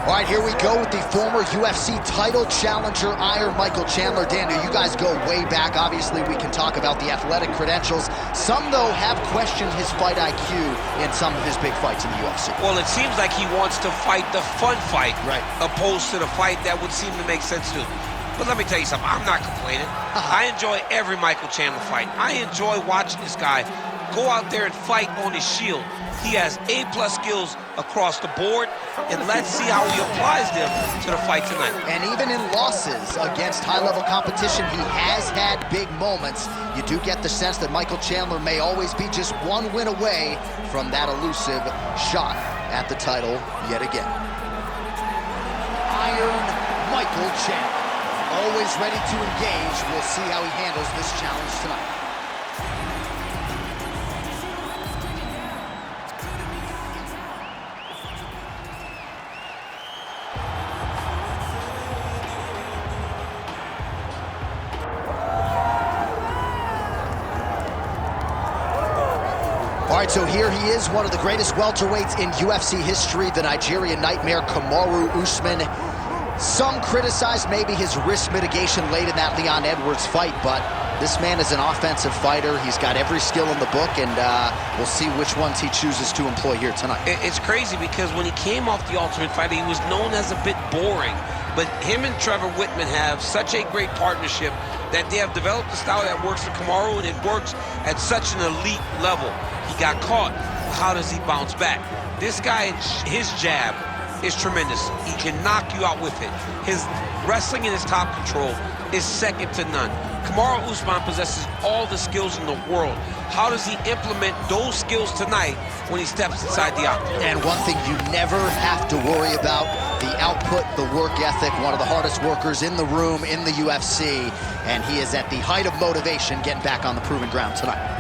All right, here we go with the former UFC title challenger, Iron Michael Chandler. Daniel, you guys go way back. Obviously, we can talk about the athletic credentials. Some, though, have questioned his fight IQ in some of his big fights in the UFC. Well, it seems like he wants to fight the fun fight, right, opposed to the fight that would seem to make sense to him. But let me tell you something, I'm not complaining. I enjoy every Michael Chandler fight. I enjoy watching this guy go out there and fight on his shield. He has A-plus skills across the board, and let's see how he applies them to the fight tonight. And even in losses against high-level competition, he has had big moments. You do get the sense that Michael Chandler may always be just one win away from that elusive shot at the title yet again. Iron Michael Chandler, always ready to engage. We'll see how he handles this challenge tonight. All right, so here he is, one of the greatest welterweights in UFC history, the Nigerian Nightmare, Kamaru Usman. Some criticize maybe his risk mitigation late in that Leon Edwards fight, but this man is an offensive fighter. He's got every skill in the book, and we'll see which ones he chooses to employ here tonight. It's crazy because when he came off the Ultimate Fighter, he was known as a bit boring. But him and Trevor Whitman have such a great partnership that they have developed a style that works for Kamaru, and it works at such an elite level. He got caught. How does he bounce back? This guy, his jab is tremendous. He can knock you out with it. His wrestling and his top control is second to none. Kamaru Usman possesses all the skills in the world. How does he implement those skills tonight when he steps inside the octagon? And one thing you never have to worry about, the output, the work ethic, one of the hardest workers in the room in the UFC, and he is at the height of motivation getting back on the proven ground tonight.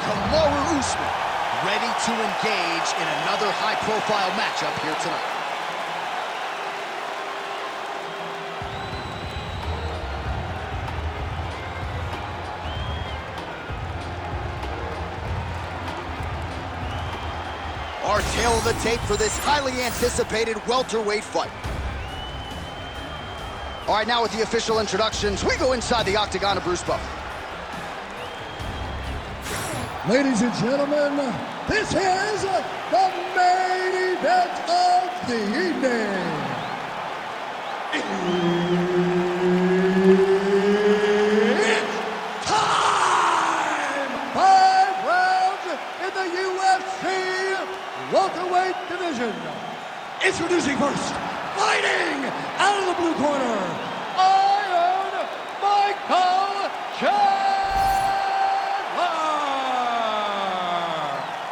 Kamaru Usman, ready to engage in another high-profile matchup here tonight. Our tail of the tape for this highly anticipated welterweight fight. All right, now with the official introductions, we go inside the octagon of Bruce Buffer. Ladies and gentlemen, this is the main event of the evening. It's time! 5 rounds in the UFC welterweight division. Introducing first, fighting out of the blue corner, Iron Michael Chandler.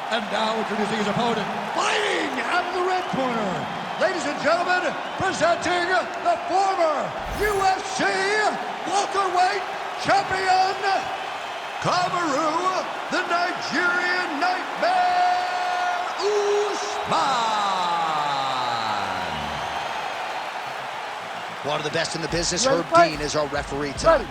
And now introducing his opponent, fighting out of the red corner. Ladies and gentlemen, presenting the former UFC welterweight champion, Kamaru, the Nigerian Nightmare, Usman. One of the best in the business, Herb Dean, is our referee tonight.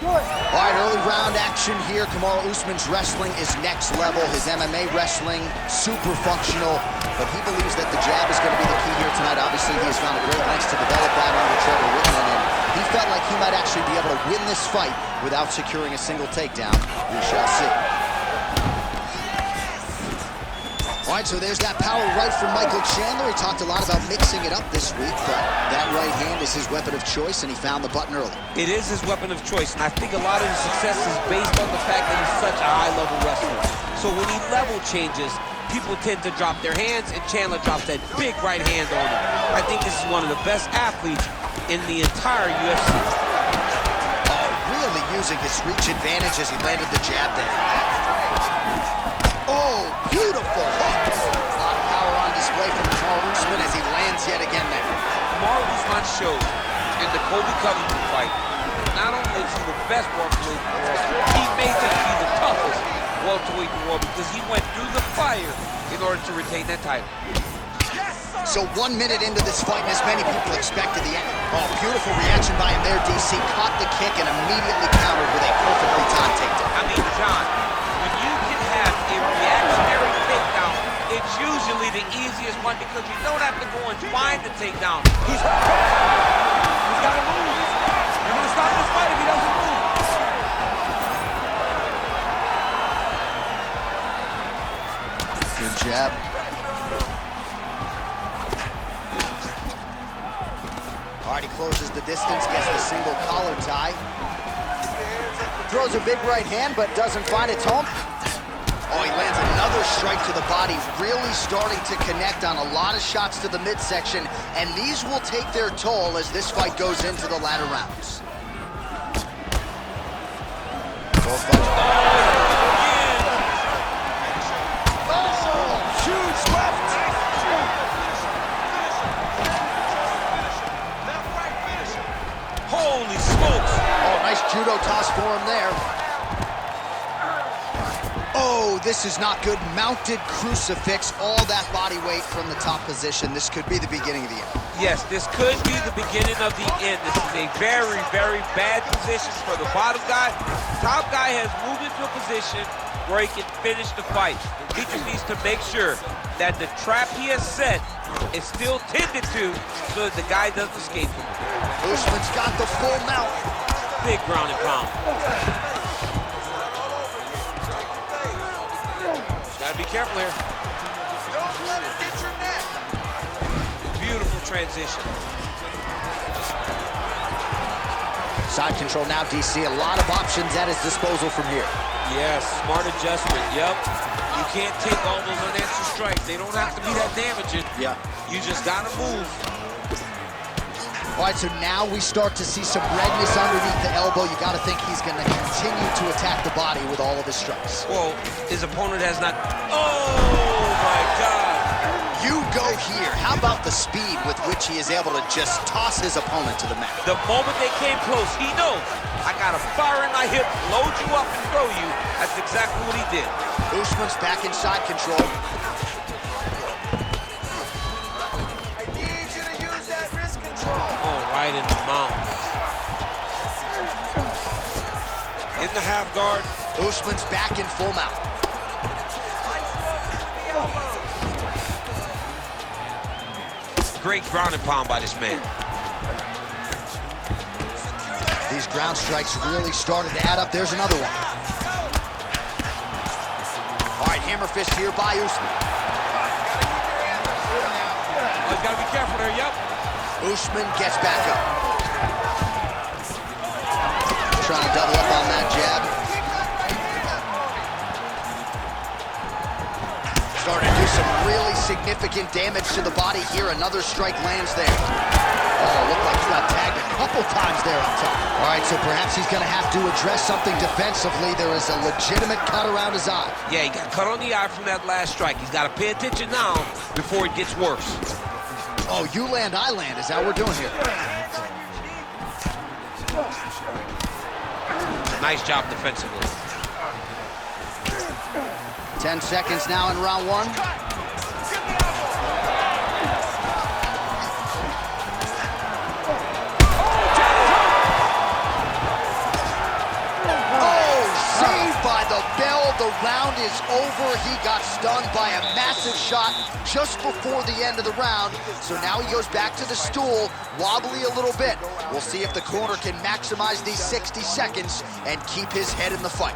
All right, early round action here. Kamaru Usman's wrestling is next level. His MMA wrestling, super functional. But he believes that the jab is going to be the key here tonight. Obviously, he has found a great lengths to develop that under Trevor Whitman. And he felt like he might actually be able to win this fight without securing a single takedown. We shall see. All right, so there's that power right from Michael Chandler. He talked a lot about mixing it up this week, but that right hand is his weapon of choice, and he found the button early. It is his weapon of choice, and I think a lot of his success is based on the fact that he's such a high-level wrestler. So when he level changes, people tend to drop their hands, and Chandler drops that big right hand on him. I think this is one of the best athletes in the entire UFC. Oh, really using his reach advantage as he landed the jab there. Oh, beautiful hook. A lot of power on display from Kamaru Usman as he lands yet again there. Kamaru Usman showed in the Colby Covington fight, not only is he the best welterweight in the world, he may just be the toughest welterweight in the world because he went through the fire in order to retain that title. Yes, sir! So 1 minute into this fight, and as many people expected the end. Oh, beautiful reaction by him there, DC. Caught the kick and immediately countered with a perfectly timed takedown. I mean, John, when you can have a reactionary takedown, it's usually the easiest one because you don't have to go and find the takedown. He's got to move. They're going to stop this fight if he doesn't move. Good jab. All right, he closes the distance, gets the single collar tie. Throws a big right hand, but doesn't find its home. Oh, he lands another strike to the body, really starting to connect on a lot of shots to the midsection, and these will take their toll as this fight goes into the latter rounds. Huge left! Holy smokes! Oh, nice judo toss for him there. Oh, this is not good. Mounted crucifix, all that body weight from the top position. This could be the beginning of the end. Yes, this could be the beginning of the end. This is a very, very bad position for the bottom guy. Top guy has moved into a position where he can finish the fight. He just needs to make sure that the trap he has set is still tended to so that the guy doesn't escape him. Usman's got the full mount. Big ground and pound. Gotta be careful here. Don't let it get your neck. Beautiful transition. Side control now, DC. A lot of options at his disposal from here. Yes, smart adjustment, yep. You can't take all those unanswered strikes. They don't have to be that damaging. Yeah. You just gotta move. All right, so now we start to see some redness underneath the elbow. You gotta think he's gonna continue to attack the body with all of his strikes. Well, his opponent has not... Oh, my God. You go here. How about the speed with which he is able to just toss his opponent to the mat? The moment they came close, he knows, I got a fire in my hip, load you up and throw you. That's exactly what he did. Usman's back in side control. I need you to use that wrist control. Oh, right in the mouth. In the half guard. Usman's back in full mount. Great ground and pound by this man. These ground strikes really started to add up. There's another one. All right, hammer fist here by Usman. Oh, he's got to be careful there, yep. Usman gets back up. Trying to double up on that jab. Starting to do some really significant damage to the body here. Another strike lands there. Oh, looked like he got tagged a couple times there up top. All right, so perhaps he's going to have to address something defensively. There is a legitimate cut around his eye. Yeah, he got cut on the eye from that last strike. He's got to pay attention now before it gets worse. Oh, you land, I land. Is that what we're doing here? Nice job defensively. 10 seconds now in round one. Saved by the bell. The round is over. He got stunned by a massive shot just before the end of the round. So now he goes back to the stool, wobbly a little bit. We'll see if the corner can maximize these 60 seconds and keep his head in the fight.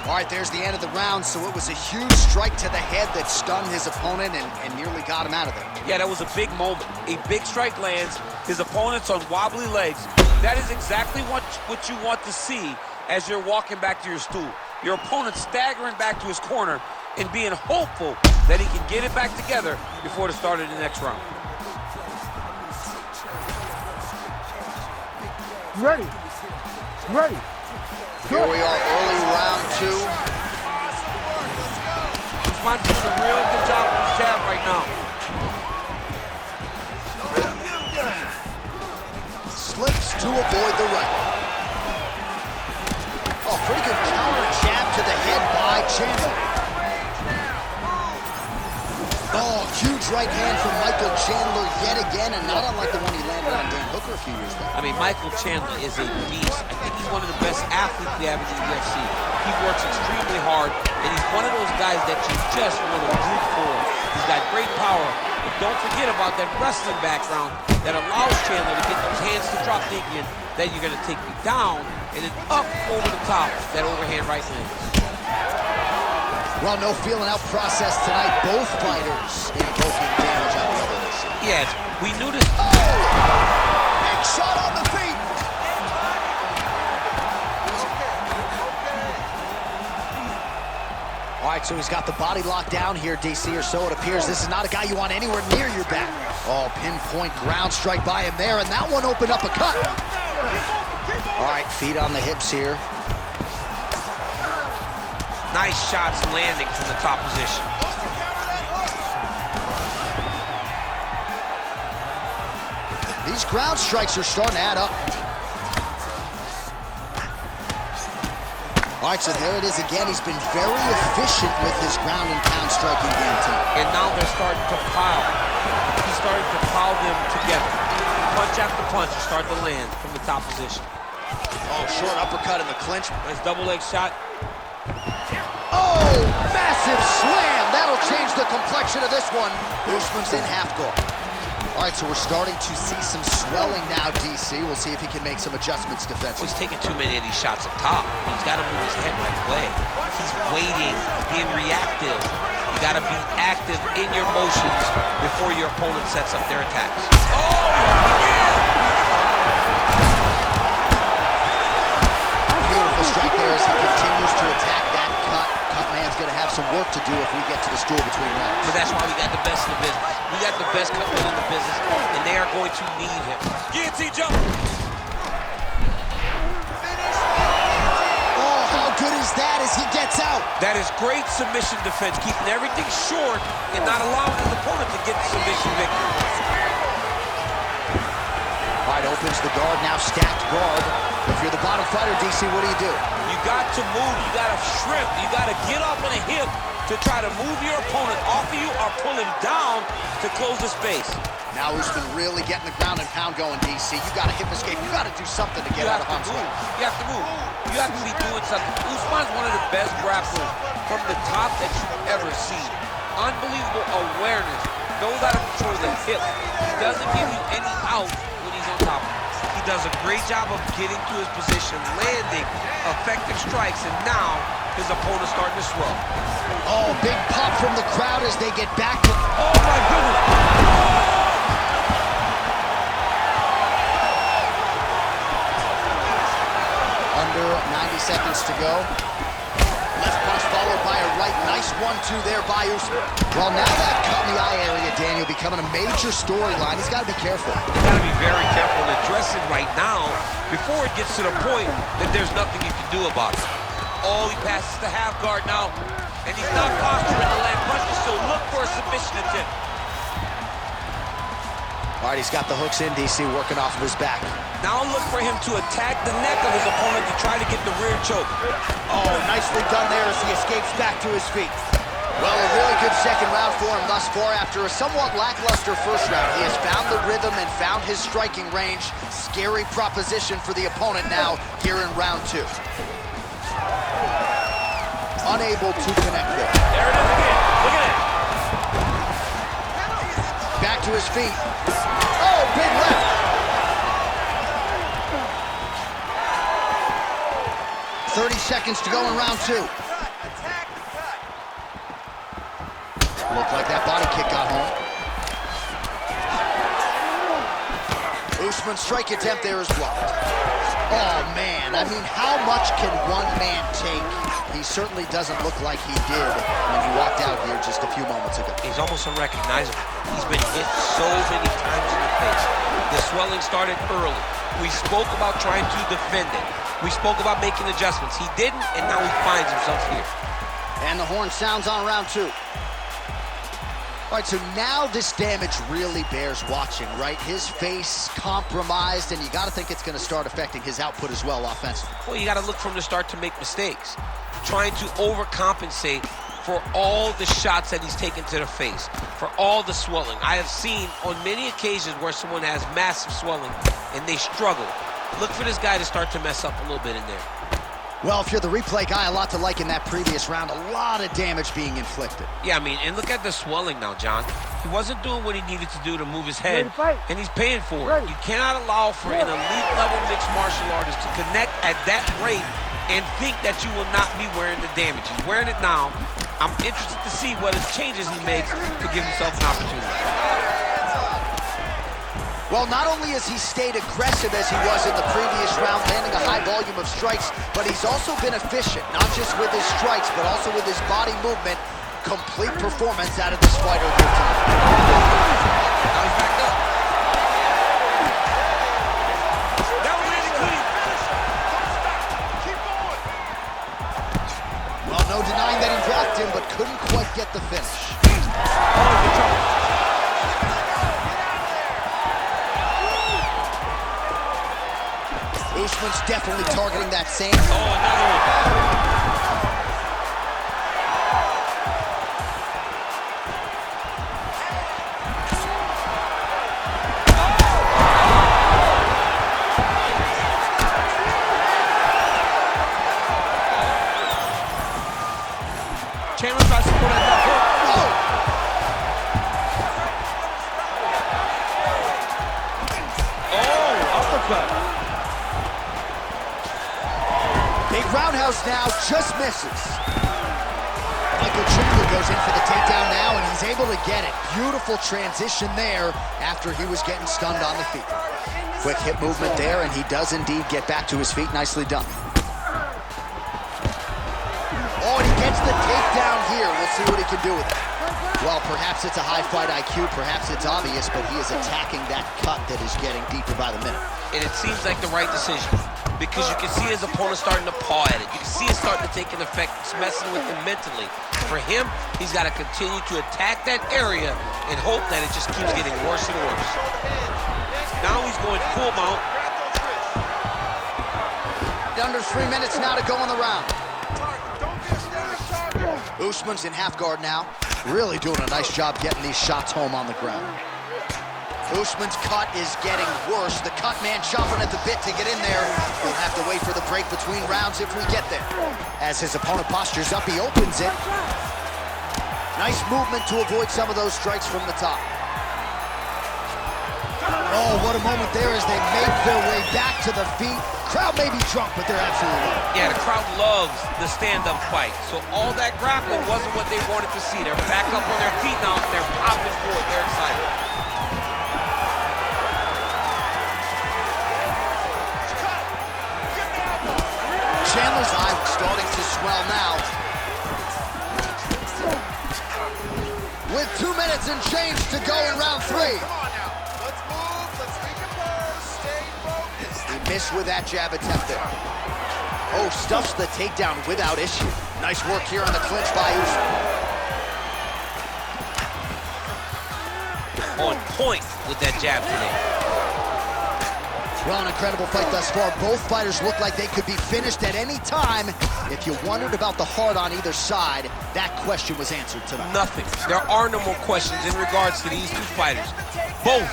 All right, there's the end of the round. So it was a huge strike to the head that stunned his opponent and nearly got him out of there. Yeah, that was a big moment. A big strike lands. His opponent's on wobbly legs. That is exactly what you want to see as you're walking back to your stool. Your opponent staggering back to his corner and being hopeful that he can get it back together before the start of the next round. Ready. Ready. Here we are, early round two. Usman's doing a real good job with his jab right now. Slips to avoid the right. Oh, pretty good counter jab to the head by Chandler. Oh, huge Huge right hand from Michael Chandler yet again, and not unlike the one he landed on Dan Hooker a few years back. I mean, Michael Chandler is a beast. I think he's one of the best athletes we have in the UFC. He works extremely hard, and he's one of those guys that you just want to root for. He's got great power, but don't forget about that wrestling background that allows Chandler to get those hands to drop, thinking that you're going to take me down, and then up over the top, that overhand right hand. Well, no feeling out process tonight. Both fighters invoking damage on the other. Yes, we knew this. Oh! Big shot on the feet. All right, so he's got the body locked down here, DC, or so it appears. This is not a guy you want anywhere near your back. Oh, pinpoint ground strike by him there, and that one opened up a cut. All right, feet on the hips here. Nice shots landing from the top position. These ground strikes are starting to add up. All right, so there it is again. He's been very efficient with his ground and pound striking game team. And now they're starting to pile. He's starting to pile them together. Punch after punch is starting to land from the top position. Oh, short uppercut in the clinch. Nice double leg shot. Oh, massive slam. That'll change the complexion of this one. Usman's in half guard. All right, so we're starting to see some swelling now, DC. We'll see if he can make some adjustments defensively. He's taking too many of these shots up top. He's got to move his head right away. He's waiting, being reactive. You got to be active in your motions before your opponent sets up their attacks. Oh, yeah! Beautiful strike there as he continues to attack that cut. Cut man's going to have some work to do if we get to the stool between rounds. But that's why we got the best in the business. We got the best cut man in the business, and they are going to need him. Guillotine jump. Oh, how good is that as he gets out? That is great submission defense, keeping everything short and not allowing his opponent to get the submission victory. All right, opens the guard, now stacked guard. If you're the bottom fighter, DC, what do? You got to move, you got to shrimp, you got to get up on a hip to try to move your opponent off of you or pull him down to close the space. Now Usman really getting the ground and pound going, DC. You got to hip escape. You got to do something to get out of harm's way. You have to move. You have to be doing something. Usman's one of the best grapplers from the top that you've ever seen. Unbelievable awareness. Knows how to control the hip. He doesn't give you any out when he's on top of you. He does a great job of getting to his position, landing effective strikes, and now his opponent's starting to swell. Oh, big pop from the crowd as they get back to... Oh, my goodness! Under 90 seconds to go. Left punch followed by a right. Nice 1-2 there by Usman. Well, now that cut in the eye area, Daniel, becoming a major storyline. He's got to be careful. He's got to be very careful and address it right now before it gets to the point that there's nothing you can do about it. Oh, he passes the half guard now, and he's not posturing to land punches, so look for a submission attempt. All right, he's got the hooks in, DC, working off of his back. Now look for him to attack the neck of his opponent to try to get the rear choke. Oh, nicely done there as he escapes back to his feet. Well, a really good second round for him thus far. After a somewhat lackluster first round, he has found the rhythm and found his striking range. Scary proposition for the opponent now here in round 2. Unable to connect there. There it is again. Look at it. Back to his feet. Oh, big left. .30 seconds to go in round 2. Looked like that body kick got home. Usman's strike attempt there is blocked. Oh, man. I mean, how much can one man take? He certainly doesn't look like he did when he walked out here just a few moments ago. He's almost unrecognizable. He's been hit so many times in the face. The swelling started early. We spoke about trying to defend it. We spoke about making adjustments. He didn't, and now he finds himself here. And the horn sounds on round 2. All right, so now this damage really bears watching, right? His face compromised, and you got to think it's going to start affecting his output as well offensively. Well, you got to look for him to start to make mistakes. Trying to overcompensate for all the shots that he's taken to the face, for all the swelling. I have seen on many occasions where someone has massive swelling and they struggle. Look for this guy to start to mess up a little bit in there. Well, if you're the replay guy, a lot to like in that previous round. A lot of damage being inflicted. Yeah, I mean, and look at the swelling now, John. He wasn't doing what he needed to do to move his head, and he's paying for it. You cannot allow for an elite-level mixed martial artist to connect at that rate and think that you will not be wearing the damage. He's wearing it now. I'm interested to see what changes he makes to give himself an opportunity. Well, not only has he stayed aggressive as he was in the previous round, landing a high volume of strikes, but he's also been efficient, not just with his strikes, but also with his body movement. Complete performance out of this fighter here tonight. Now he's back up. That was really clean. Keep going. Well, no denying that he dropped him, but couldn't quite get the finish. Usman's definitely targeting that same. Oh, another one. Chandler tries to pull that left hook. Oh, uppercut. Big roundhouse now, just misses. Michael Chandler goes in for the takedown now, and he's able to get it. Beautiful transition there after he was getting stunned on the feet. Quick hip movement there, and he does indeed get back to his feet. Nicely done. Oh, and he gets the takedown here. We'll see what he can do with it. Well, perhaps it's a high fight IQ, perhaps it's obvious, but he is attacking that cut that is getting deeper by the minute. And it seems like the right decision, because you can see his opponent starting to paw at it. You can see it starting to take an effect. It's messing with him mentally. For him, he's got to continue to attack that area and hope that it just keeps getting worse and worse. Now he's going full mount. Under 3 minutes now to go in the round. Usman's in half guard now. Really doing a nice job getting these shots home on the ground. Usman's cut is getting worse. The cut man chomping at the bit to get in there. We'll have to wait for the break between rounds if we get there. As his opponent postures up, he opens it. Nice movement to avoid some of those strikes from the top. Oh, what a moment there as they make their way back to the feet. Crowd may be drunk, but they're absolutely right. Yeah, the crowd loves the stand-up fight. So all that grappling wasn't what they wanted to see. They're back up on their feet now, and they're popping for it. They're excited. Chandler's eye starting to swell now. With 2 minutes and change to go in round 3. Come on now. Let's move. Let's recompose. Stay focused. He missed with that jab attempt there. Oh, stuffs the takedown without issue. Nice work here on the clinch by Usman. On point with that jab today. Well, an incredible fight thus far. Both fighters look like they could be finished at any time. If you wondered about the heart on either side, that question was answered tonight. Nothing. There are no more questions in regards to these two fighters. Both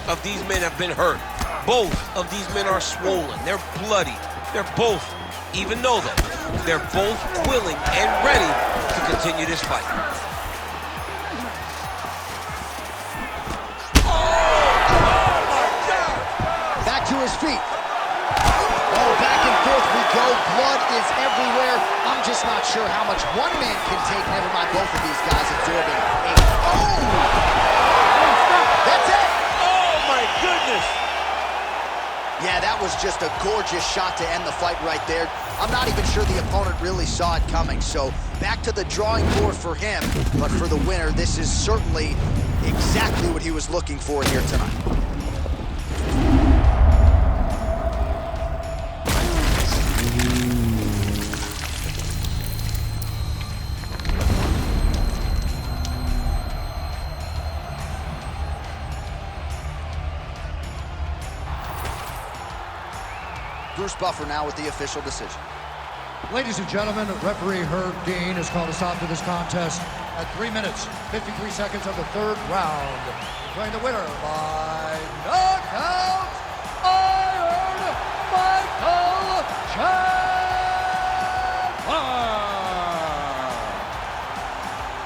of these men have been hurt. Both of these men are swollen. They're bloody. They're both, even though they're both willing and ready to continue this fight. To his feet. Oh, back and forth we go. Blood is everywhere. I'm just not sure how much one man can take, never mind both of these guys absorbing a... Oh! That's it! Oh, my goodness! Yeah, that was just a gorgeous shot to end the fight right there. I'm not even sure the opponent really saw it coming, so back to the drawing board for him. But for the winner, this is certainly exactly what he was looking for here tonight. Bruce Buffer now with the official decision. Ladies and gentlemen, referee Herb Dean has called a stop to this contest at 3 minutes, 53 seconds of the third round. Declaring the winner by knockout, Iron Michael Chandler!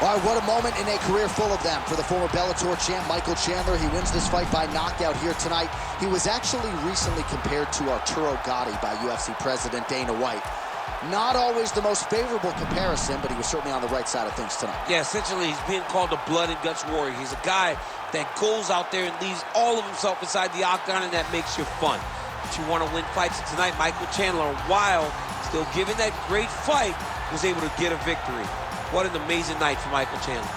All right, what a moment in a career full of them for the former Bellator champ, Michael Chandler. He wins this fight by knockout here tonight. He was actually recently compared to Arturo Gatti by UFC President Dana White. Not always the most favorable comparison, but he was certainly on the right side of things tonight. Yeah, essentially, he's being called the blood and guts warrior. He's a guy that goes out there and leaves all of himself inside the octagon, and that makes you fun. If you want to win fights tonight, Michael Chandler, while still giving that great fight, was able to get a victory. What an amazing night for Michael Chandler.